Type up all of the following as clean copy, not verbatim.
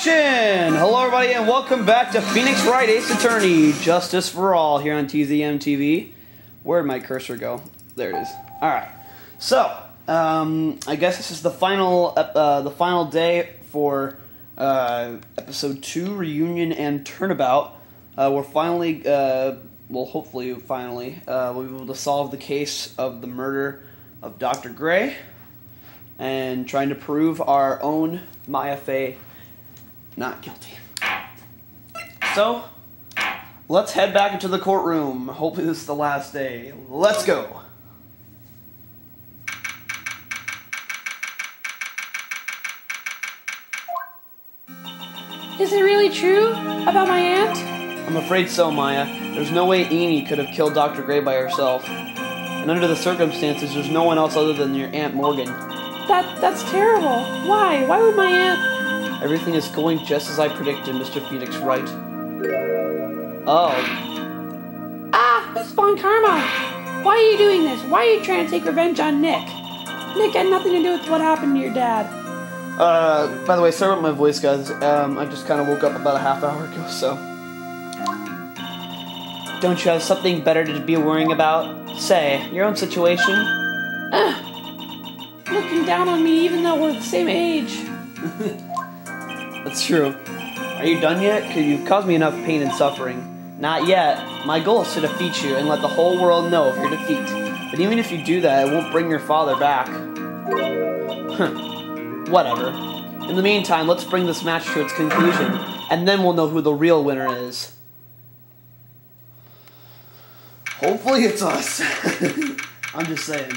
Action! Hello everybody and welcome back to Phoenix Wright Ace Attorney, Justice for All here on TZM TV. Where'd my cursor go? There it is. Alright, so, I guess this is the final day for Episode 2, Reunion and Turnabout. We're finally, hopefully finally, we'll be able to solve the case of the murder of Dr. Gray and trying to prove our own Maya Fey not guilty. So, let's head back into the courtroom. Hopefully this is the last day. Let's go. Is it really true about my aunt? I'm afraid so, Maya. There's no way Amy could have killed Dr. Gray by herself. And under the circumstances, there's no one else other than your Aunt Morgan. That's terrible. Why? Why would my aunt... Everything is going just as I predicted, Mr. Phoenix Wright. Oh. Ah! Miss Von Karma! Why are you doing this? Why are you trying to take revenge on Nick? Nick had nothing to do with what happened to your dad. By the way, sorry about my voice, guys. I just kind of woke up about a half hour ago, so... Don't you have something better to be worrying about? Say, your own situation? Looking down on me even though we're the same age. That's true. Are you done yet? Because you've caused me enough pain and suffering. Not yet. My goal is to defeat you and let the whole world know of your defeat. But even if you do that, it won't bring your father back. Whatever. In the meantime, let's bring this match to its conclusion, and then we'll know who the real winner is. Hopefully it's us. I'm just saying.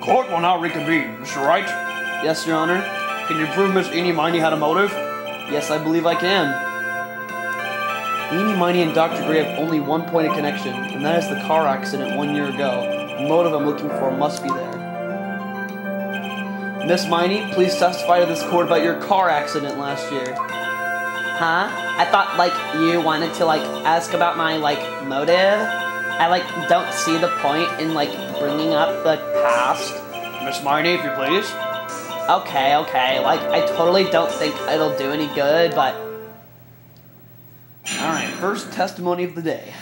Court will now reconvene, Mr. Wright. Yes, Your Honor. Can you prove Miss Eenie Miney had a motive? Yes, I believe I can. Eenie Miney and Dr. Gray have only one point of connection, and that is the car accident 1 year ago. The motive I'm looking for must be there. Miss Miney, please testify to this court about your car accident last year. Huh? I thought, you wanted to, ask about my, motive? I, don't see the point in, bringing up the past. Miss Miney, if you please. Okay. I totally don't think it'll do any good, but... Alright, first testimony of the day.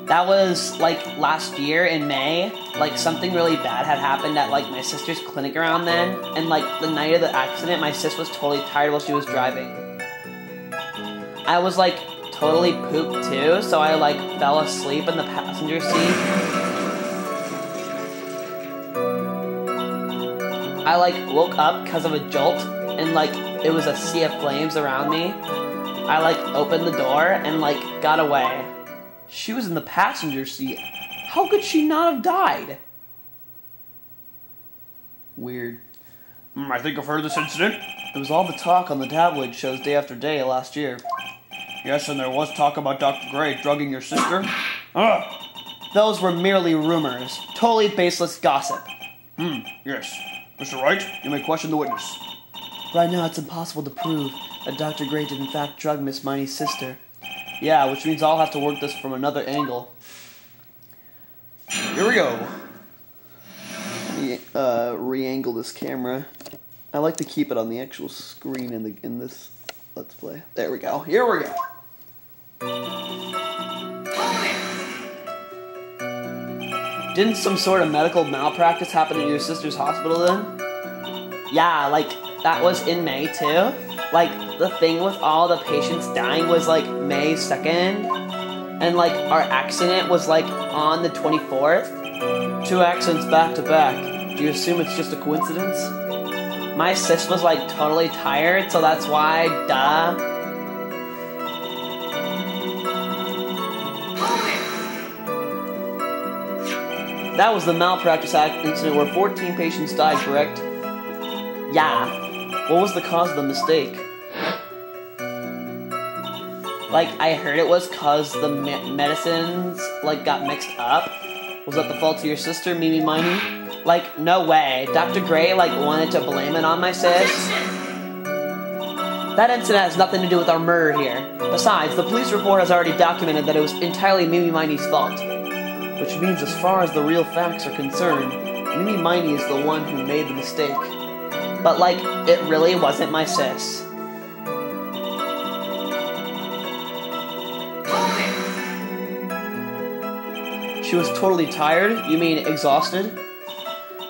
That was, last year in May. Something really bad had happened at, my sister's clinic around then. And, the night of the accident, my sis was totally tired while she was driving. I was, totally pooped too, so I, fell asleep in the passenger seat. I, woke up because of a jolt, and, it was a sea of flames around me. I, opened the door and, got away. She was in the passenger seat. How could she not have died? Weird. I think I've heard of this incident. It was all the talk on the tabloid shows day after day last year. Yes, and there was talk about Dr. Gray drugging your sister. Those were merely rumors. Totally baseless gossip. Yes. Mr. Wright, you may question the witness. Right now, it's impossible to prove that Dr. Gray did in fact drug Miss Miney's sister. Yeah, which means I'll have to work this from another angle. Here we go. Let me re-angle this camera. I like to keep it on the actual screen in this Let's Play. There we go. Here we go. Didn't some sort of medical malpractice happen at your sister's hospital then? Yeah, that was in May too. The thing with all the patients dying was, May 2nd. And, our accident was, on the 24th. 2 accidents back to back. Do you assume it's just a coincidence? My sis was, totally tired, so that's why, duh. That was the malpractice incident where 14 patients died, correct? Yeah. What was the cause of the mistake? I heard it was cause the medicines, got mixed up. Was that the fault of your sister, Mimi Miney? No way. Dr. Gray, wanted to blame it on my sis. That incident has nothing to do with our murder here. Besides, the police report has already documented that it was entirely Mimi Miney's fault. Which means as far as the real facts are concerned, Mimi Miney is the one who made the mistake. But, like, it really wasn't my sis. She was totally tired? You mean exhausted?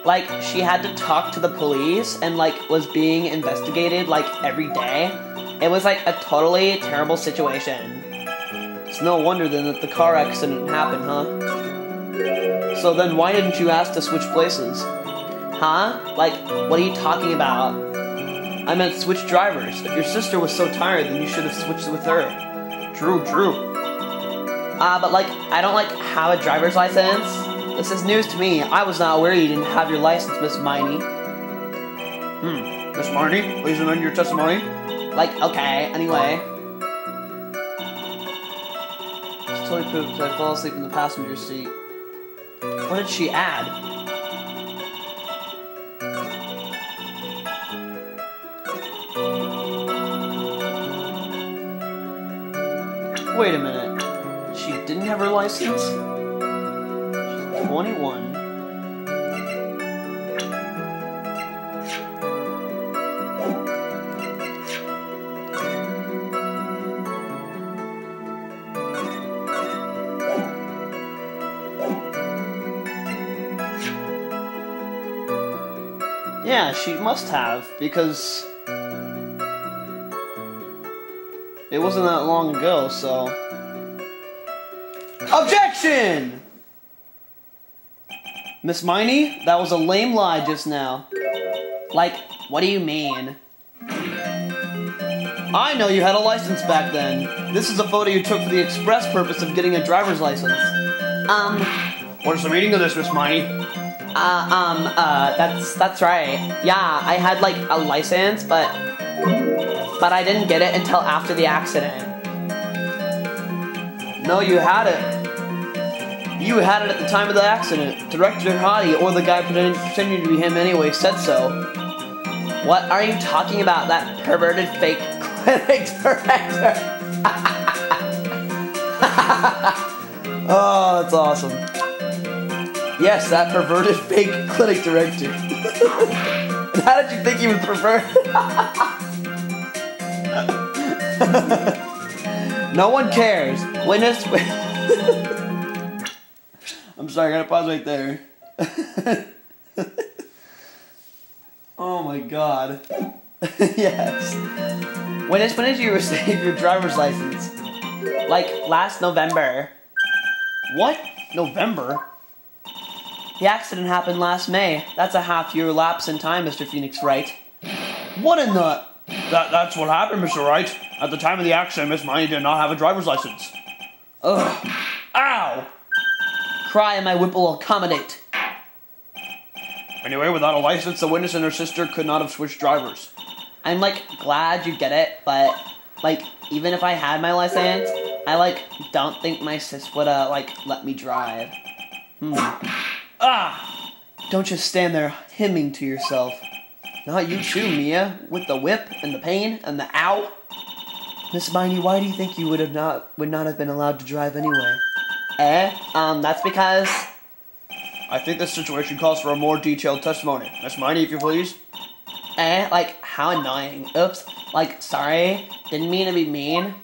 Like, she had to talk to the police and, like, was being investigated, like, every day. It was, like, a totally terrible situation. It's no wonder then that the car accident happened, huh? So then why didn't you ask to switch places? Huh? Like, what are you talking about? I meant switch drivers. If your sister was so tired, then you should have switched with her. True, true. But, like, I don't, like, have a driver's license. This is news to me. I was not aware you didn't have your license, Miss Miney. Miss Miney, please amend your testimony. Like, okay, anyway. Just totally pooped because I fell asleep in the passenger seat. What did she add? Wait a minute. She didn't have her license? She's 21. Yeah, she must have, because it wasn't that long ago, so... Objection! Miss Miney, that was a lame lie just now. Like, what do you mean? I know you had a license back then. This is a photo you took for the express purpose of getting a driver's license. What's the meaning of this, Miss Miney? That's right. Yeah, I had, like, a license, but I didn't get it until after the accident. No, you had it. You had it at the time of the accident. Director Hottie, or the guy pretending to be him anyway, said so. What are you talking about, that perverted fake clinic director? Oh, that's awesome. Yes, that perverted fake clinic director. And how did you think he was perverted? No one cares. Witness. I'm sorry, I gotta pause right there. Oh my god. Yes. When did you receive your driver's license? Like, last November. What? November? The accident happened last May. That's a half-year lapse in time, Mr. Phoenix Wright. What in the... That's what happened, Mr. Wright. At the time of the accident, Miss Miney did not have a driver's license. Ugh. Ow! Cry and my whip will accommodate. Anyway, without a license, the witness and her sister could not have switched drivers. I'm, like, glad you get it, but, like, even if I had my license, I, like, don't think my sis would, like, let me drive. Ah! Don't just stand there hemming to yourself. Not you too, Mia, with the whip and the pain and the ow. Miss Miney, why do you think you would not have been allowed to drive anyway? That's because... I think this situation calls for a more detailed testimony. Miss Miney, if you please. Like, how annoying. Oops. Like, sorry. Didn't mean to be mean.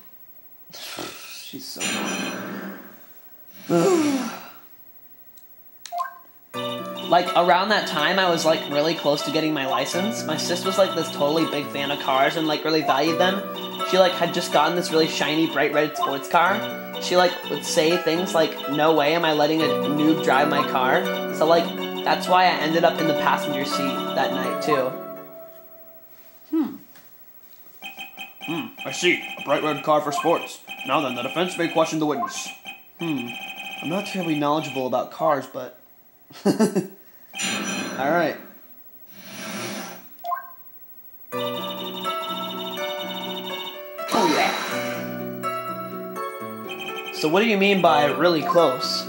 She's so annoying. Like, around that time, I was, like, really close to getting my license. My sis was, like, this totally big fan of cars and, like, really valued them. She, like, had just gotten this really shiny, bright red sports car. She, like, would say things like, no way am I letting a noob drive my car. So, like, that's why I ended up in the passenger seat that night, too. I see. A bright red car for sports. Now then, the defense may question the witness. I'm not terribly knowledgeable about cars, but... Alright. Oh, yeah. So what do you mean by really close?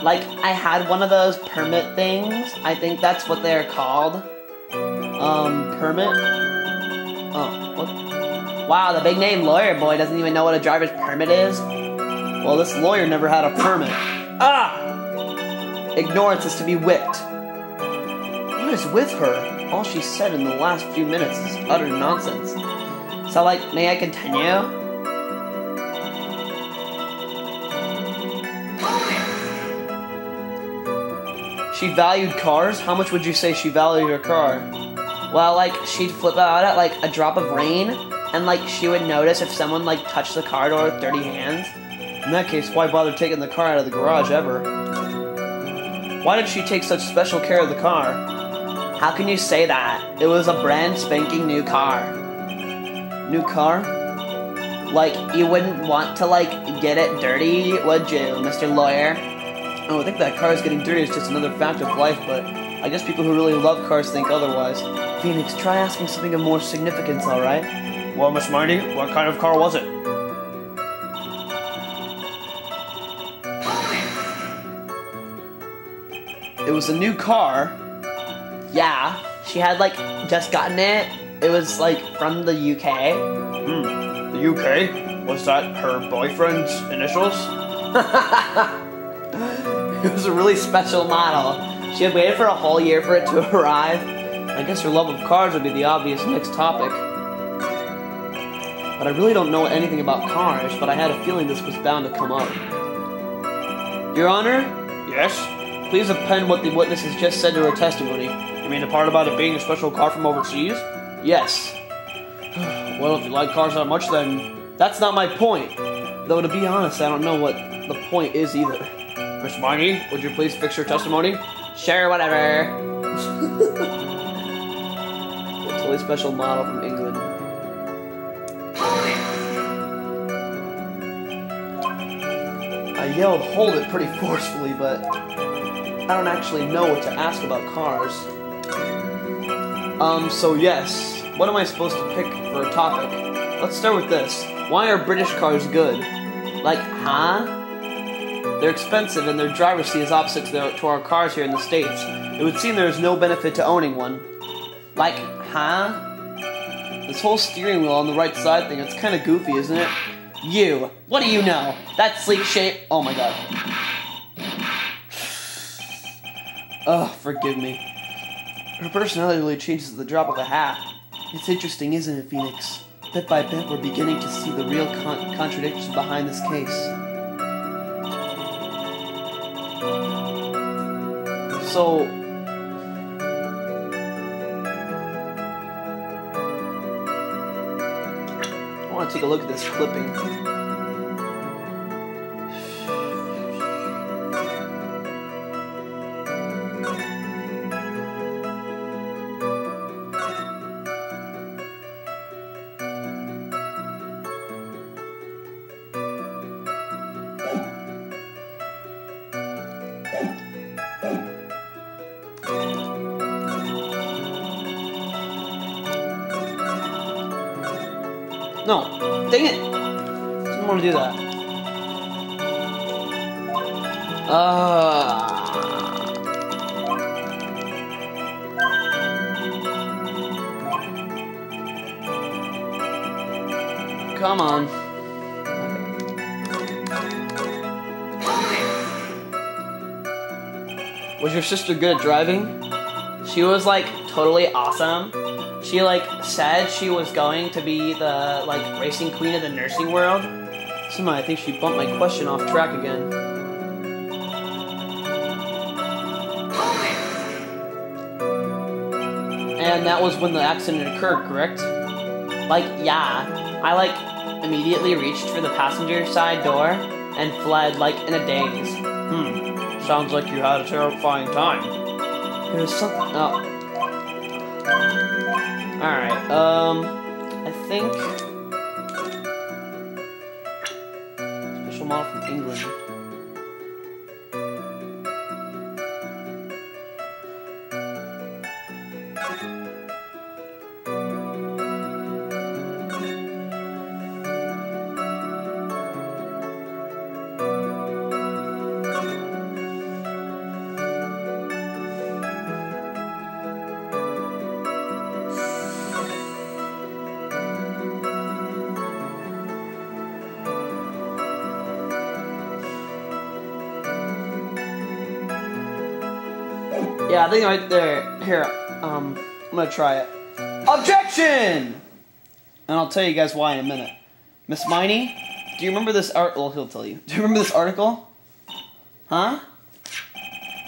Like, I had one of those permit things. I think that's what they're called. Permit? Oh, what? Wow, the big name lawyer boy doesn't even know what a driver's permit is? Well, this lawyer never had a permit. Ah! Ignorance is to be whipped. is with her? All she said in the last few minutes is utter nonsense. So, like, may I continue? She valued cars? How much would you say she valued her car? Well, like, she'd flip out at, like, a drop of rain, and, like, she would notice if someone, like, touched the car door with dirty hands. In that case, why bother taking the car out of the garage ever? Why did she take such special care of the car? How can you say that? It was a brand spanking new car. New car? Like, you wouldn't want to, like, get it dirty, would you, Mr. Lawyer? Oh, I think that car is getting dirty is just another fact of life, but I guess people who really love cars think otherwise. Phoenix, try asking something of more significance, alright? Well, Miss Miney, what kind of car was it? It was a new car. Yeah, she had, like, just gotten it. It was, like, from the UK. The UK? Was that her boyfriend's initials? It was a really special model. She had waited for a whole year for it to arrive. I guess her love of cars would be the obvious next topic. But I really don't know anything about cars, but I had a feeling this was bound to come up. Your Honor? Yes? Please append what the witness has just said to her testimony. You mean the part about it being a special car from overseas? Yes. Well, if you like cars that much, then... That's not my point. Though, to be honest, I don't know what the point is either. Miss Miney, would you please fix your testimony? Sure, whatever. A totally special model from England. I yelled, "Hold it," pretty forcefully, but I don't actually know what to ask about cars. So yes, what am I supposed to pick for a topic? Let's start with this. Why are British cars good? Like, huh? They're expensive and their driver's seat is opposite to our cars here in the States. It would seem there is no benefit to owning one. Like, huh? This whole steering wheel on the right side thing, it's kind of goofy, isn't it? You, what do you know? That sleek shape, Oh my god. Ugh, forgive me. Her personality really changes at the drop of a hat. It's interesting, isn't it, Phoenix? Bit by bit, we're beginning to see the real contradictions behind this case. So... I want to take a look at this clipping. No, dang it! Didn't want to do that. Come on. Was your sister good at driving? She was, like, totally awesome. She, like, said she was going to be the, like, racing queen of the nursing world. Somehow I think she bumped my question off track again. And that was when the accident occurred, correct? Like, yeah. I, like, immediately reached for the passenger side door and fled, like, in a daze. Sounds like you had a terrifying time. There was something... Oh. Alright, I think... Special model from England. Yeah, I think right there. Here, I'm gonna try it. Objection! And I'll tell you guys why in a minute. Miss Miney, do you remember this article? Well, he'll tell you. Do you remember this article? Huh?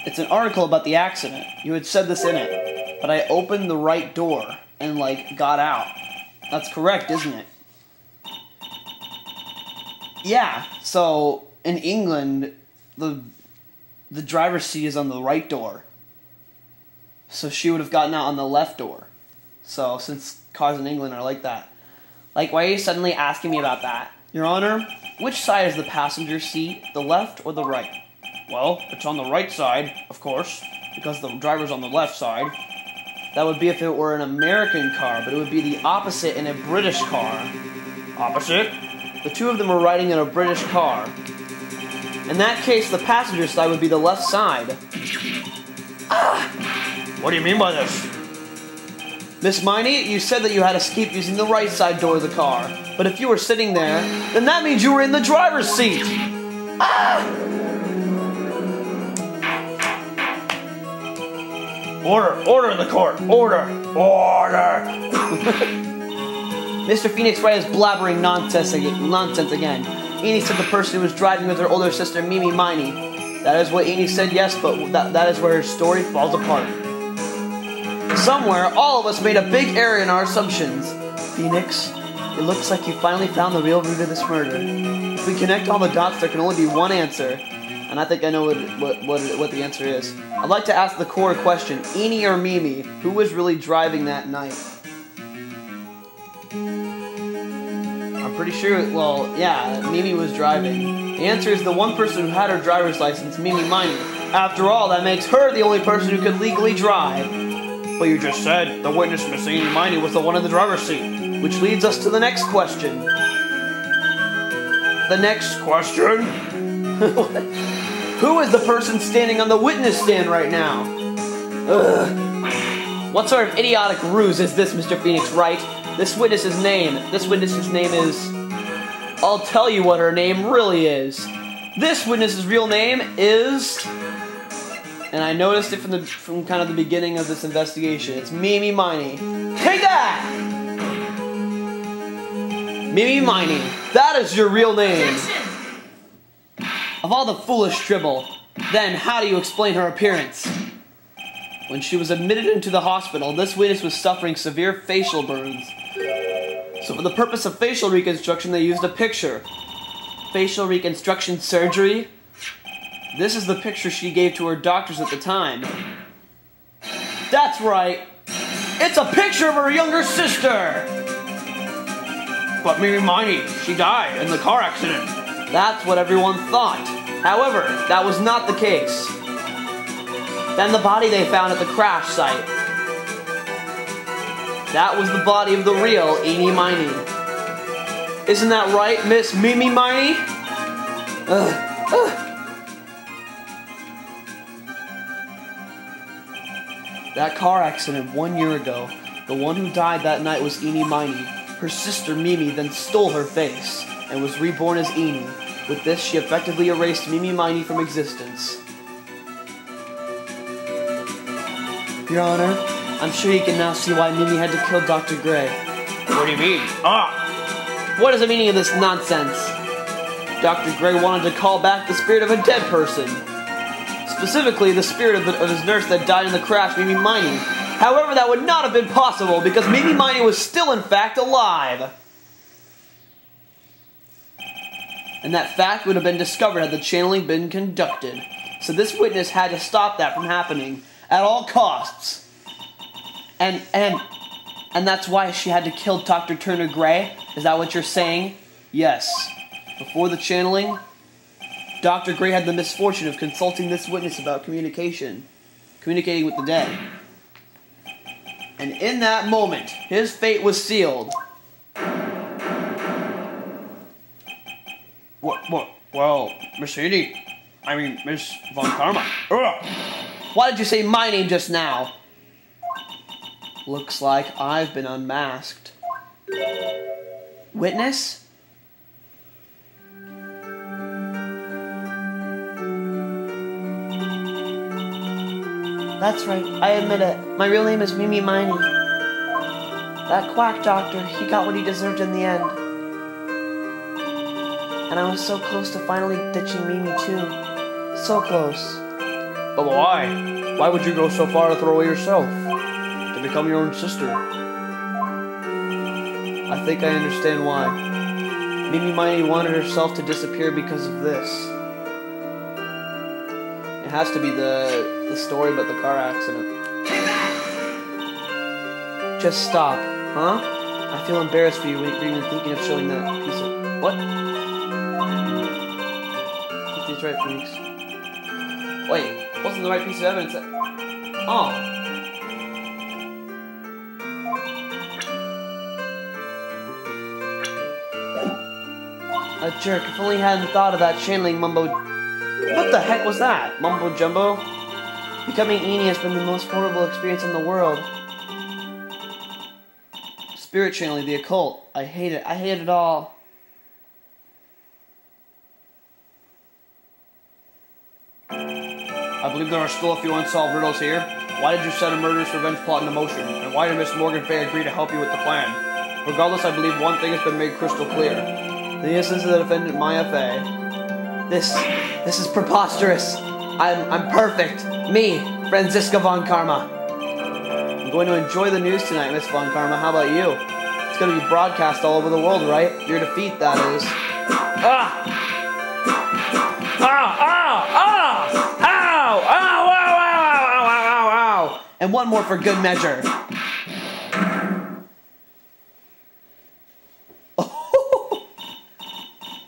It's an article about the accident. You had said this in it. But I opened the right door and, like, got out. That's correct, isn't it? Yeah, so in England, the driver's seat is on the right door. So she would have gotten out on the left door. So, since cars in England are like that. Like, why are you suddenly asking me about that? Your Honor, which side is the passenger seat, the left or the right? Well, it's on the right side, of course, because the driver's on the left side. That would be if it were an American car, but it would be the opposite in a British car. Opposite? The two of them are riding in a British car. In that case, the passenger side would be the left side. What do you mean by this? Miss Miney, you said that you had escaped using the right side door of the car. But if you were sitting there, then that means you were in the driver's seat. Order in the court. Order. Mr. Phoenix Wright is blabbering nonsense again. Enid said the person who was driving with her older sister, Mimi Miney. That is what Enid said, yes, but that is where her story falls apart. Somewhere, all of us made a big error in our assumptions. Phoenix, it looks like you finally found the real root of this murder. If we connect all the dots, there can only be one answer. And I think I know what the answer is. I'd like to ask the core question, Enid or Mimi, who was really driving that night? I'm pretty sure, well, yeah, Mimi was driving. The answer is the one person who had her driver's license, Mimi Miney. After all, that makes her the only person who could legally drive. But you just said the witness, Miss Amy Miney, was the one in the driver's seat. Which leads us to the next question. The next Question? Who is the person standing on the witness stand right now? Ugh. What sort of idiotic ruse is this, Mr. Phoenix Wright? This witness's name is... I'll tell you what her name really is. This witness's real name is... And I noticed it from kind of the beginning of this investigation. It's Mimi Miney. Take that! Mimi Miney. That is your real name. Of all the foolish dribble, then how do you explain her appearance? When she was admitted into the hospital, this witness was suffering severe facial burns. So for the purpose of facial reconstruction, they used a picture. Facial reconstruction surgery? This is the picture she gave to her doctors at the time. That's right. It's a picture of her younger sister. But Mimi Miney, she died in the car accident. That's what everyone thought. However, that was not the case. Then the body they found at the crash site. That was the body of the real Amy Miney. Isn't that right, Miss Mimi Miney? That car accident 1 year ago, the one who died that night was Amy Miney. Her sister Mimi then stole her face and was reborn as Enid. With this, she effectively erased Mimi Miney from existence. Your Honor, I'm sure you can now see why Mimi had to kill Dr. Gray. What do you mean? What is the meaning of this nonsense? Dr. Gray wanted to call back the spirit of a dead person. Specifically, the spirit of his nurse that died in the crash, Mimi Miney. However, that would not have been possible because Mimi Miney was still, in fact, alive. And that fact would have been discovered had the channeling been conducted. So this witness had to stop that from happening at all costs. And that's why she had to kill Dr. Turner Gray? Is that what you're saying? Yes. Before the channeling, Dr. Gray had the misfortune of consulting this witness about communicating with the dead. And in that moment, his fate was sealed. What? Well, Miss Edie. Miss Von Karma. Why did you say my name just now? Looks like I've been unmasked. Witness? That's right, I admit it. My real name is Mimi Miney. That quack doctor, he got what he deserved in the end. And I was so close to finally ditching Mimi too. So close. But why? Why would you go so far to throw away yourself? To become your own sister? I think I understand why. Mimi Miney wanted herself to disappear because of this. It has to be the story about the car accident. Just stop, huh? I feel embarrassed for you for even thinking of showing that piece of... What? Get these right, Phoenix. Wait, wasn't the right piece of evidence that... Oh. A jerk, if only he hadn't thought of that channeling mumbo... What the heck was that? Mumbo jumbo? Becoming Eni has been the most horrible experience in the world. Spirit channeling, the occult. I hate it. I hate it all. I believe there are still a few unsolved riddles here. Why did you set a murderous revenge plot into motion? And why did Miss Morgan Fay agree to help you with the plan? Regardless, I believe one thing has been made crystal clear. The innocence of the defendant, Maya Fey. This is preposterous. I'm perfect. Me, Franziska von Karma. I'm going to enjoy the news tonight, Miss von Karma. How about you? It's going to be broadcast all over the world, right? Your defeat, that is. Ah! Ow! Ow! Ow! Ow! Ow! Ow! Ow! Ow! Ow! Ow! And one more for good measure.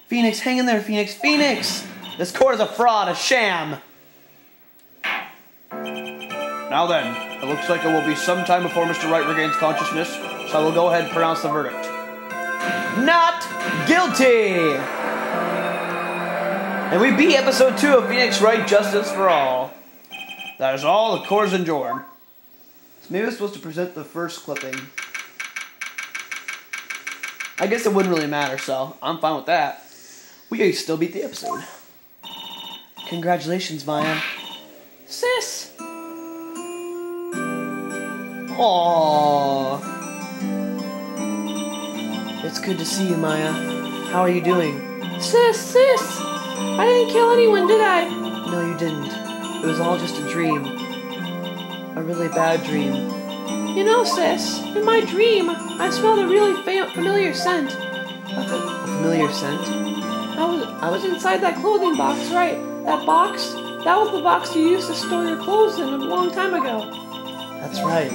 Phoenix, hang in there, Phoenix. Phoenix! This court is a fraud, a sham. Now then, it looks like it will be some time before Mr. Wright regains consciousness, so I will go ahead and pronounce the verdict. Not guilty! And we beat episode 2 of Phoenix Wright Justice for All. That is all the court is enjoined. So maybe I was supposed to present the first clipping. I guess it wouldn't really matter, so I'm fine with that. We still beat the episode. Congratulations, Maya. Sis! Aww. It's good to see you, Maya. How are you doing? Sis! I didn't kill anyone, did I? No, you didn't. It was all just a dream. A really bad dream. You know, sis, in my dream, I smelled a really familiar scent. A familiar scent? I was inside that clothing box, right? That box? That was the box you used to store your clothes in a long time ago. That's right.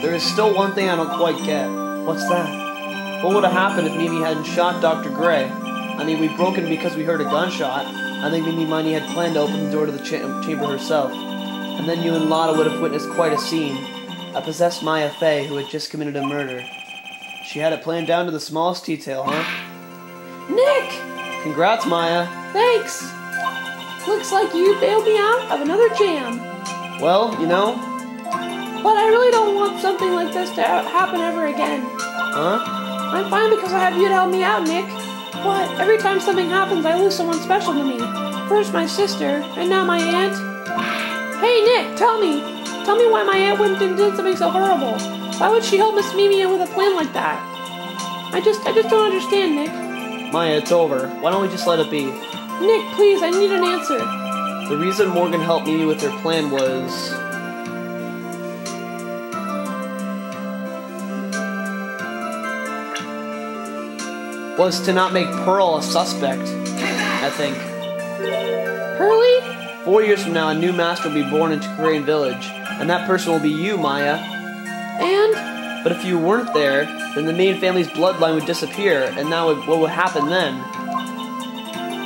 There is still one thing I don't quite get. What's that? What would have happened if Mimi hadn't shot Dr. Gray? I mean, we broke in because we heard a gunshot. I think Mimi Miney had planned to open the door to the chamber herself. And then you and Lotta would have witnessed quite a scene. A possessed Maya Fey who had just committed a murder. She had it planned down to the smallest detail, huh? Nick! Congrats, Maya. Thanks. Looks like you bailed me out of another jam. Well, you know. But I really don't want something like this to happen ever again. Huh? I'm fine because I have you to help me out, Nick. But every time something happens, I lose someone special to me. First my sister, and now my aunt. Hey, Nick, tell me. Tell me why my aunt went and did something so horrible. Why would she help Miss Mimi in with a plan like that? I just don't understand, Nick. Maya, it's over. Why don't we just let it be? Nick, please, I need an answer. The reason Morgan helped Mimi with her plan was... to not make Pearl a suspect, I think. Pearlie? 4 years from now, a new master will be born into Korean Village, and that person will be you, Maya. And? But if you weren't there, then the main family's bloodline would disappear, and now what would happen then?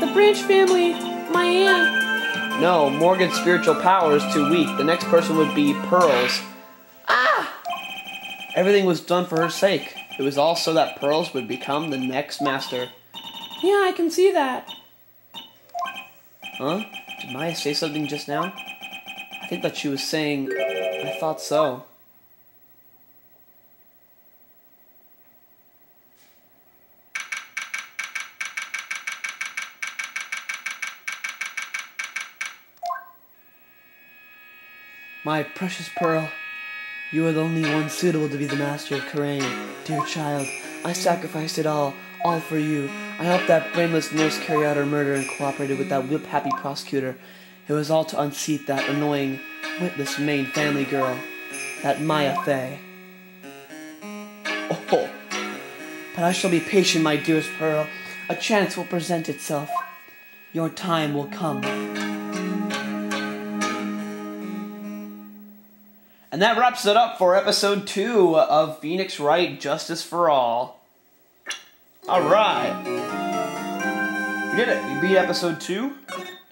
The Branch family, my aunt. No, Morgan's spiritual power is too weak. The next person would be Pearl's. Ah! Everything was done for her sake. It was all so that Pearls would become the next master. Yeah, I can see that. Huh? Did Maya say something just now? I think that she was saying, I thought so. My precious Pearl, you are the only one suitable to be the master of Karain. Dear child, I sacrificed it all for you. I helped that brainless nurse carry out her murder and cooperated with that whip-happy prosecutor. It was all to unseat that annoying, witless Maine family girl, that Maya Fey. Oh, but I shall be patient, my dearest Pearl. A chance will present itself. Your time will come. And that wraps it up for episode 2 of Phoenix Wright, Justice for All. Alright. We did it. We beat episode 2.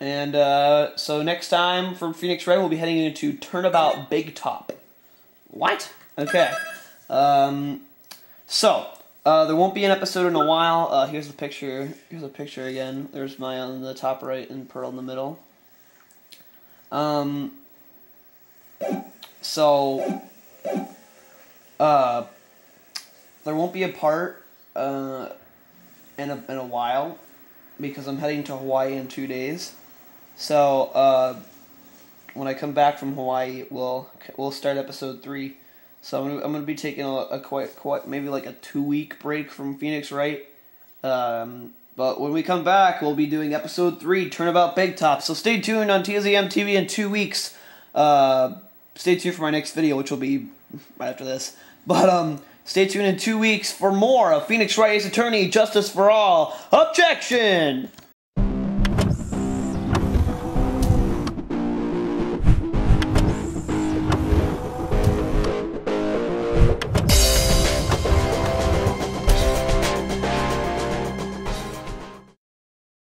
And so next time from Phoenix Wright, we'll be heading into Turnabout Big Top. What? Okay. So, there won't be an episode in a while. Here's the picture. Here's a picture again. There's Maya on the top right and Pearl in the middle. So, there won't be a part in a while because I'm heading to Hawaii in 2 days. So, when I come back from Hawaii, we'll start episode 3. So I'm gonna be taking a quite maybe like a 2-week break from Phoenix Wright. But when we come back, we'll be doing episode 3, Turnabout Big Top. So stay tuned on TZM TV in 2 weeks. Stay tuned for my next video, which will be right after this. But stay tuned in 2 weeks for more of Phoenix Wright Ace Attorney, Justice for All. Objection!